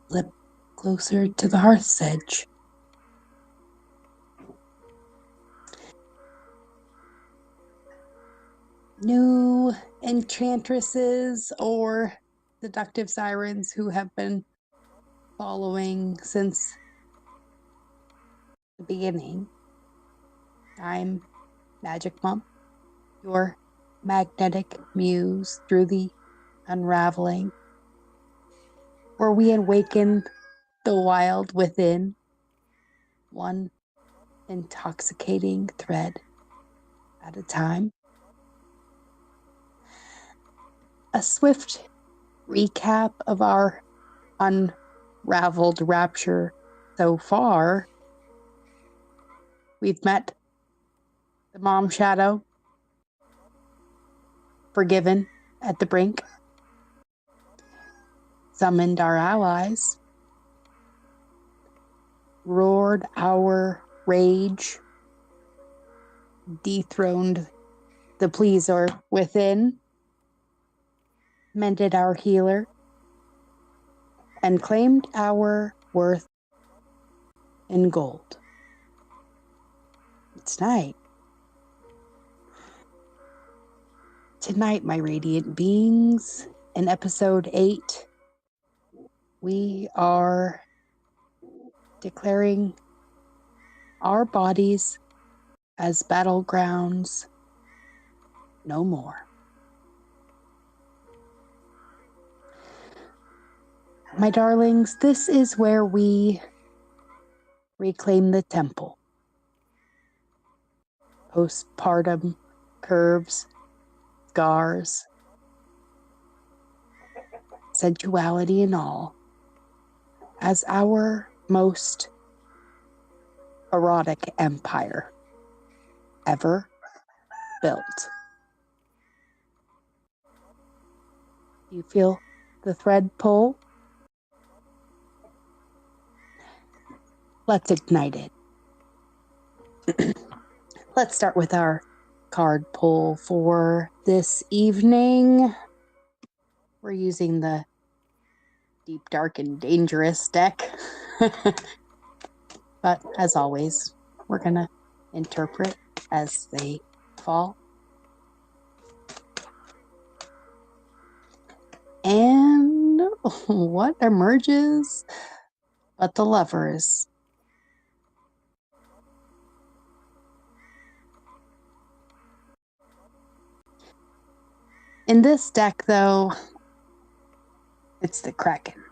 Flip closer to the hearth's edge. New enchantresses or seductive sirens who have been following since the beginning. I'm Magic Mom, your magnetic muse through the unraveling, where we awaken the wild within, one intoxicating thread at a time. A swift recap of our unraveled rapture so far. We've met the mom shadow, forgiven at the brink, summoned our allies, roared our rage, dethroned the pleaser within, mended our healer, and claimed our worth in gold. It's night. Tonight, my radiant beings, in episode 8, we are declaring our bodies as battlegrounds no more. My darlings, this is where we reclaim the temple. Postpartum curves, scars, sensuality and all, as our most erotic empire ever built. You feel the thread pull? Let's ignite it. Let's start with our card pull for this evening. We're using the Deep, Dark, and Dangerous deck. But as always, we're going to interpret as they fall. And what emerges but the Lovers? In this deck, though, it's the Kraken.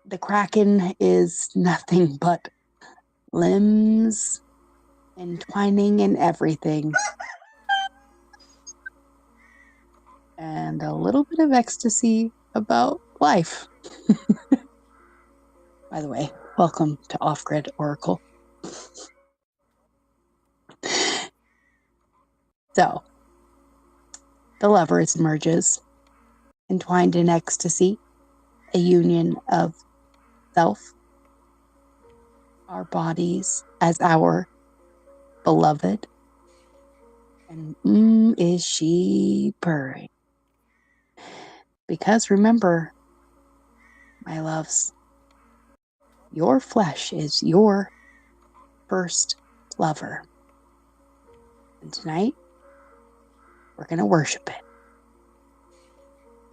The Kraken is nothing but limbs entwining in everything. And a little bit of ecstasy about life. By the way, welcome to OffGrid Oracle. So, the Lovers emerges, entwined in ecstasy, a union of self, our bodies as our beloved, and is she purring? Because remember, my loves, your flesh is your first lover. And tonight, we're going to worship it.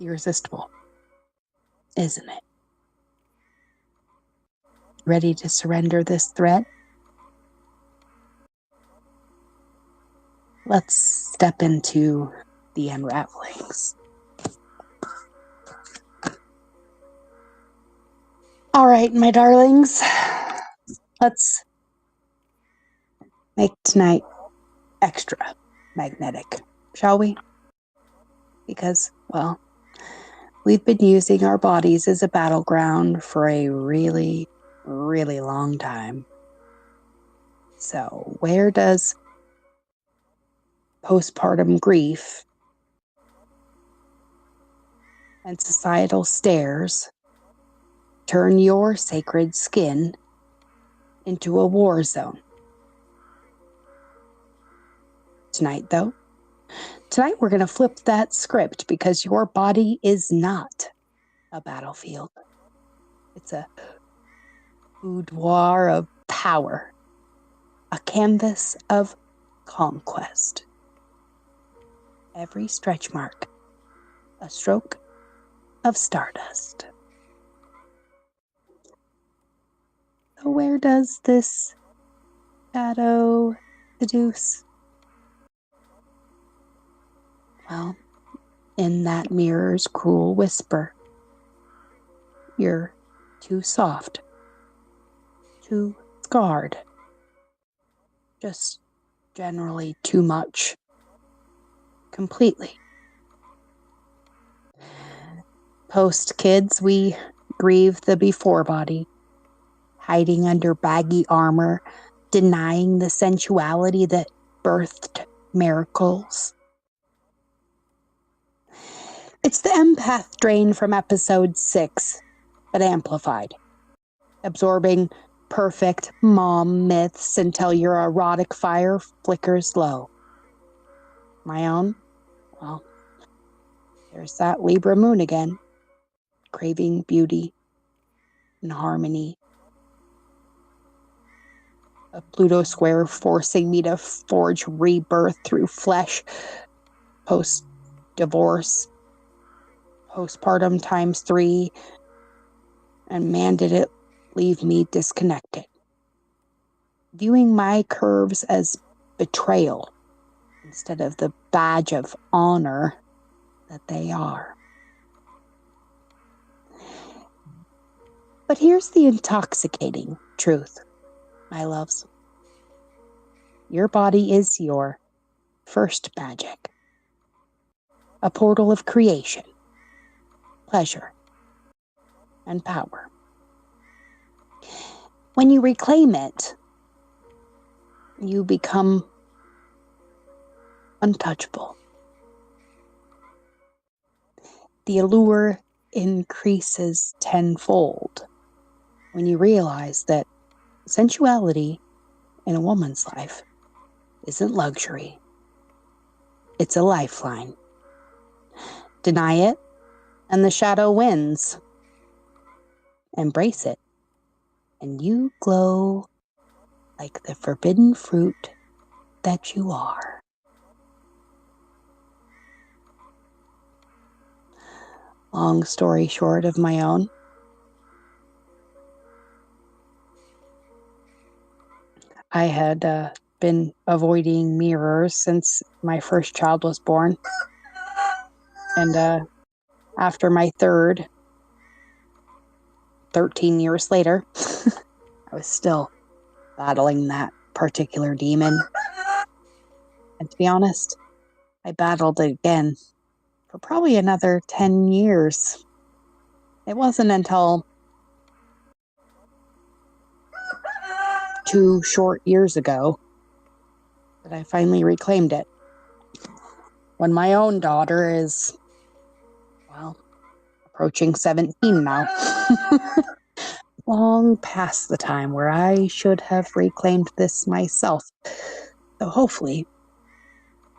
Irresistible, isn't it? Ready to surrender this thread? Let's step into the unravelings. All right, my darlings, let's make tonight extra magnetic, shall we? Because, well, we've been using our bodies as a battleground for a really, really long time. So, where does postpartum grief and societal stares turn your sacred skin into a war zone? Tonight, though, Tonight we're going to flip that script because your body is not a battlefield. It's a boudoir of power, a canvas of conquest. Every stretch mark, a stroke of stardust. So where does this shadow seduce? Well, in that mirror's cruel whisper. You're too soft, too scarred, just generally too much, completely. Post-kids, we grieve the before body, hiding under baggy armor, denying the sensuality that birthed miracles. It's the empath drain from episode 6, but amplified, absorbing perfect mom myths until your erotic fire flickers low. My own? Well, there's that Libra moon again, craving beauty and harmony. A Pluto square forcing me to forge rebirth through flesh, post-divorce, postpartum times 3, and man, did it leave me disconnected. Viewing my curves as betrayal instead of the badge of honor that they are. But here's the intoxicating truth, my loves. Your body is your first magic, a portal of creation, pleasure, and power. When you reclaim it, you become untouchable. The allure increases tenfold when you realize that sensuality in a woman's life isn't luxury. It's a lifeline. Deny it, and the shadow wins. Embrace it, and you glow like the forbidden fruit that you are. Long story short of my own, I had been avoiding mirrors since my first child was born. And after my third, 13 years later, I was still battling that particular demon. And to be honest, I battled it again for probably another 10 years. It wasn't until 2 short years ago that I finally reclaimed it. When my own daughter is, well, approaching 17 now. Long past the time where I should have reclaimed this myself. So hopefully,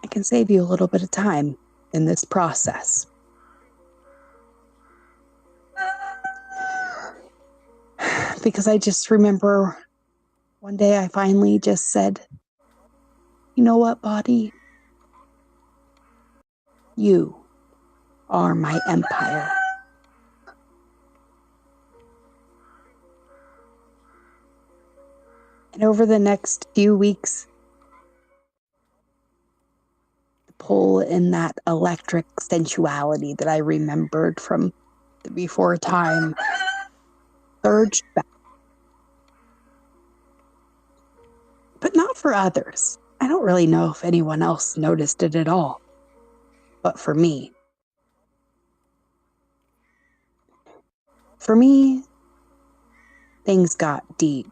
I can save you a little bit of time in this process. Because I just remember one day I finally just said, you know what, body? You are my empire. And over the next few weeks, the pull in that electric sensuality that I remembered from the before time surged back. But not for others. I don't really know if anyone else noticed it at all. But for me. For me, things got deep.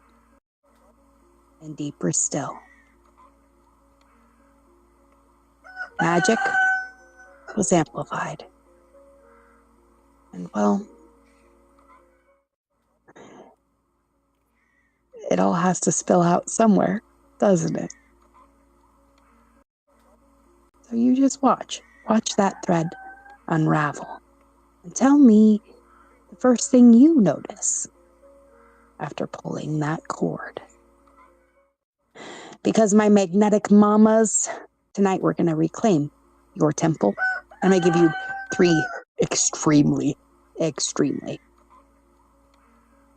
And deeper still. Magic was amplified. And well, it all has to spill out somewhere, doesn't it? So you just watch that thread unravel, and tell me the first thing you notice after pulling that cord. Because my magnetic mamas, tonight we're going to reclaim your temple. And I give you 3 extremely, extremely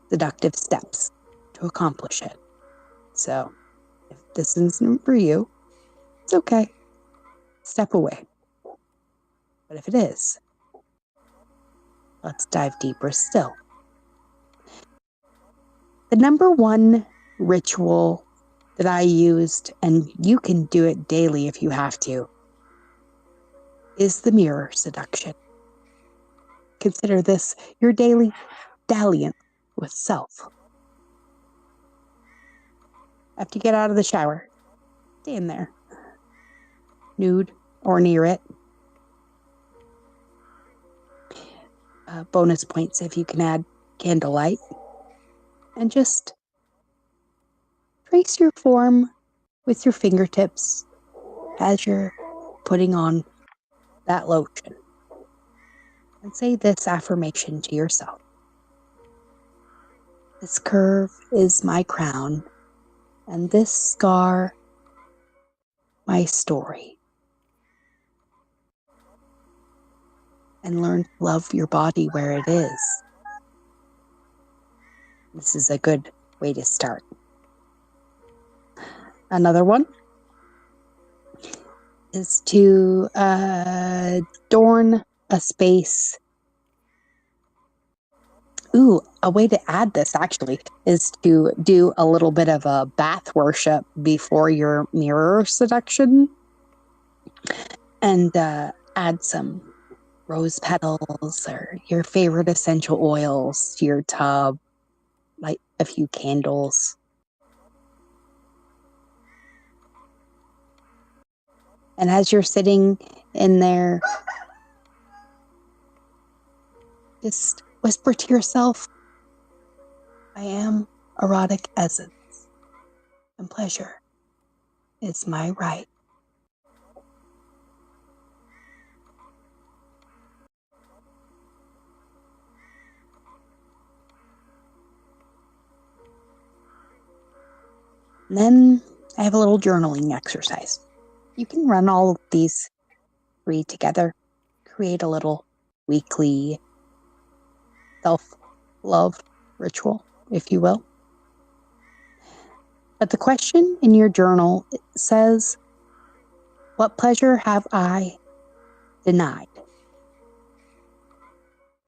seductive steps to accomplish it. So if this isn't for you, it's okay. Step away. But if it is, let's dive deeper still. The number one ritual that I used, and you can do it daily if you have to, is the mirror seduction. Consider this your daily dalliance with self. After you get out of the shower, stand there, nude or near it. Bonus points if you can add candlelight. And just trace your form with your fingertips as you're putting on that lotion. And say this affirmation to yourself. This curve is my crown, and this scar, my story. And learn to love your body where it is. This is a good way to start. Another one is to adorn a space. Ooh, a way to add this actually is to do a little bit of a bath worship before your mirror seduction. And add some rose petals or your favorite essential oils to your tub. Light a few candles. And as you're sitting in there, just whisper to yourself, I am erotic essence, and pleasure is my right. And then I have a little journaling exercise. You can run all of these 3 together, create a little weekly self-love ritual, if you will. But the question in your journal says, what pleasure have I denied?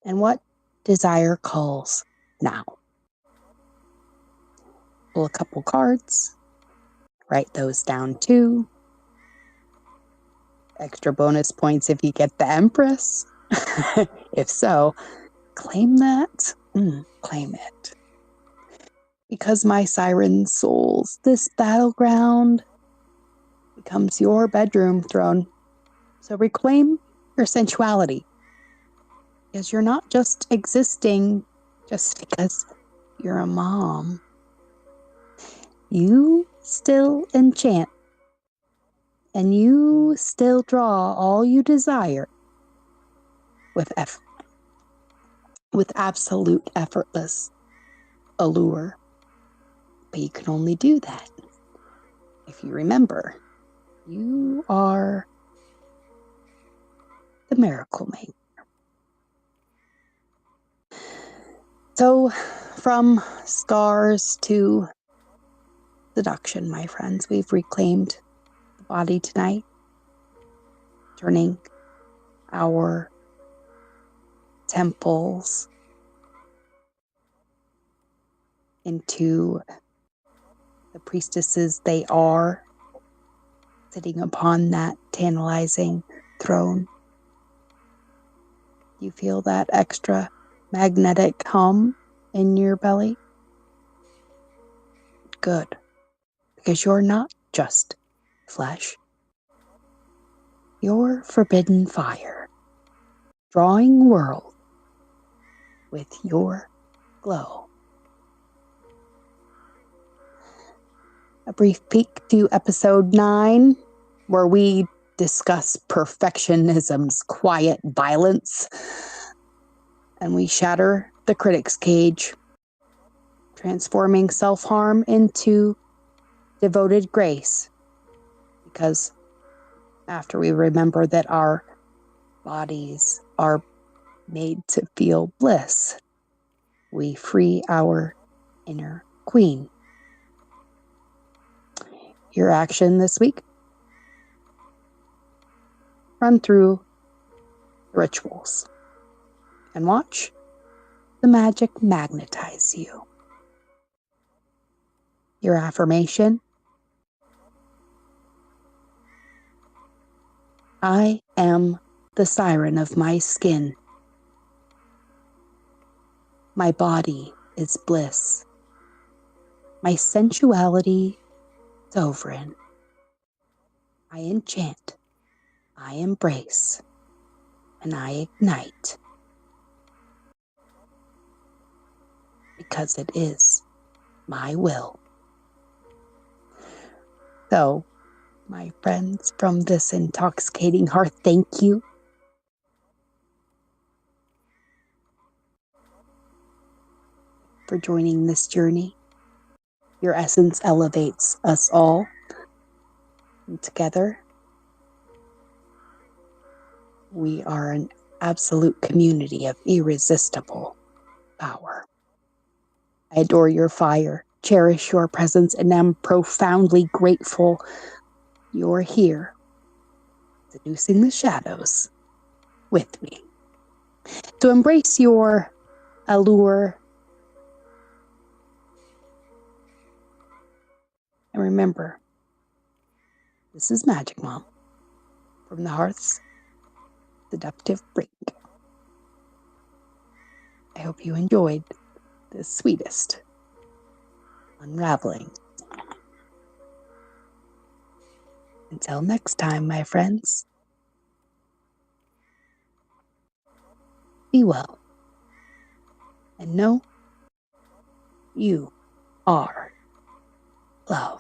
And what desire calls now? Pull a couple cards, write those down too. Extra bonus points if you get the Empress. If so, claim that. Claim it. Because my siren souls, this battleground becomes your bedroom throne. So reclaim your sensuality. Because you're not just existing just because you're a mom. You still enchant. And you still draw all you desire with absolute effortless allure. But you can only do that if you remember you are the miracle maker. So from scars to seduction, my friends, we've reclaimed the body tonight, turning our temples into the priestesses they are, sitting upon that tantalizing throne. You feel that extra magnetic hum in your belly? Good, because you're not just flesh. You're forbidden fire, drawing world with your glow. A brief peek to episode 9, where we discuss perfectionism's quiet violence, and we shatter the critic's cage, transforming self-harm into devoted grace. Because after we remember that our bodies are made to feel bliss, we free our inner queen. Your action this week: run through rituals and watch the magic magnetize you. Your affirmation: I am the siren of my skin. My body is bliss. My sensuality is sovereign. I enchant, I embrace, and I ignite. Because it is my will. So, my friends from this intoxicating hearth, thank you. For joining this journey. Your essence elevates us all. And together, we are an absolute community of irresistible power. I adore your fire, cherish your presence, and am profoundly grateful you're here, seducing the shadows with me. To embrace your allure, and remember, this is Magic Mom from the Hearth's seductive brink. I hope you enjoyed the sweetest unraveling. Until next time, my friends, be well and know you are love.